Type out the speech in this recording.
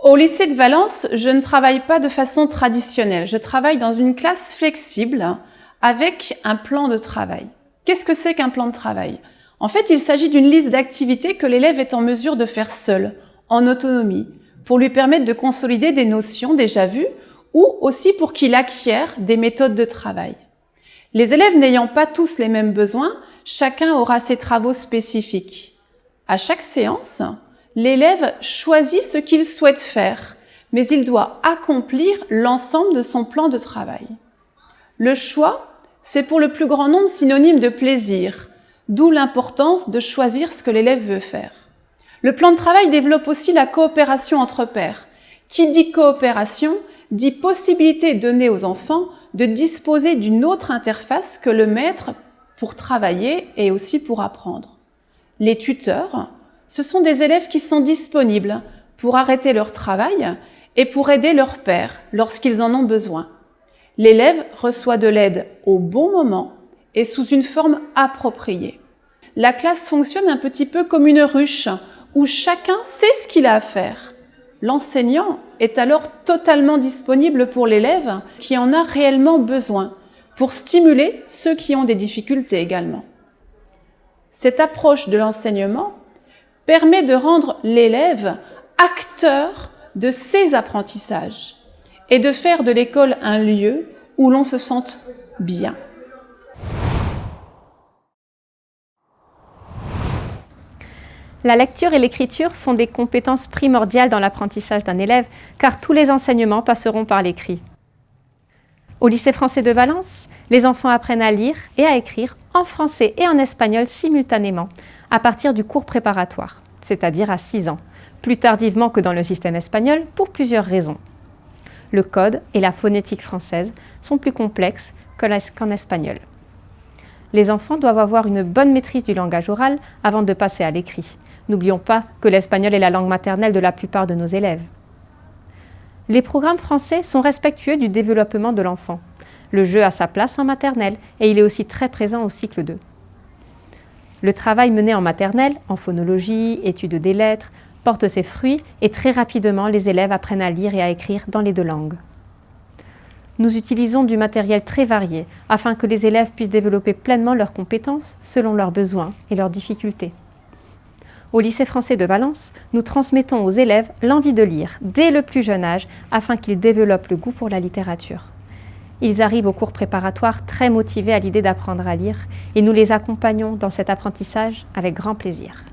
Au lycée de Valence, je ne travaille pas de façon traditionnelle. Je travaille dans une classe flexible avec un plan de travail. Qu'est-ce que c'est qu'un plan de travail? En fait, il s'agit d'une liste d'activités que l'élève est en mesure de faire seul, en autonomie, pour lui permettre de consolider des notions déjà vues ou aussi pour qu'il acquiert des méthodes de travail. Les élèves n'ayant pas tous les mêmes besoins, chacun aura ses travaux spécifiques. À chaque séance, l'élève choisit ce qu'il souhaite faire, mais il doit accomplir l'ensemble de son plan de travail. Le choix, c'est pour le plus grand nombre synonyme de plaisir, d'où l'importance de choisir ce que l'élève veut faire. Le plan de travail développe aussi la coopération entre pairs. Qui dit coopération, dit possibilité donnée aux enfants de disposer d'une autre interface que le maître pour travailler et aussi pour apprendre. Les tuteurs, ce sont des élèves qui sont disponibles pour arrêter leur travail et pour aider leurs pairs lorsqu'ils en ont besoin. L'élève reçoit de l'aide au bon moment et sous une forme appropriée. La classe fonctionne un petit peu comme une ruche où chacun sait ce qu'il a à faire. L'enseignant est alors totalement disponible pour l'élève qui en a réellement besoin, pour stimuler ceux qui ont des difficultés également. Cette approche de l'enseignement permet de rendre l'élève acteur de ses apprentissages et de faire de l'école un lieu où l'on se sente bien. La lecture et l'écriture sont des compétences primordiales dans l'apprentissage d'un élève, car tous les enseignements passeront par l'écrit. Au lycée français de Valence, les enfants apprennent à lire et à écrire en français et en espagnol simultanément, à partir du cours préparatoire, c'est-à-dire à 6 ans, plus tardivement que dans le système espagnol pour plusieurs raisons. Le code et la phonétique française sont plus complexes qu'en espagnol. Les enfants doivent avoir une bonne maîtrise du langage oral avant de passer à l'écrit. N'oublions pas que l'espagnol est la langue maternelle de la plupart de nos élèves. Les programmes français sont respectueux du développement de l'enfant. Le jeu a sa place en maternelle et il est aussi très présent au cycle 2. Le travail mené en maternelle, en phonologie, étude des lettres, porte ses fruits et très rapidement les élèves apprennent à lire et à écrire dans les 2 langues. Nous utilisons du matériel très varié afin que les élèves puissent développer pleinement leurs compétences selon leurs besoins et leurs difficultés. Au lycée français de Valence, nous transmettons aux élèves l'envie de lire dès le plus jeune âge afin qu'ils développent le goût pour la littérature. Ils arrivent au cours préparatoire très motivés à l'idée d'apprendre à lire et nous les accompagnons dans cet apprentissage avec grand plaisir.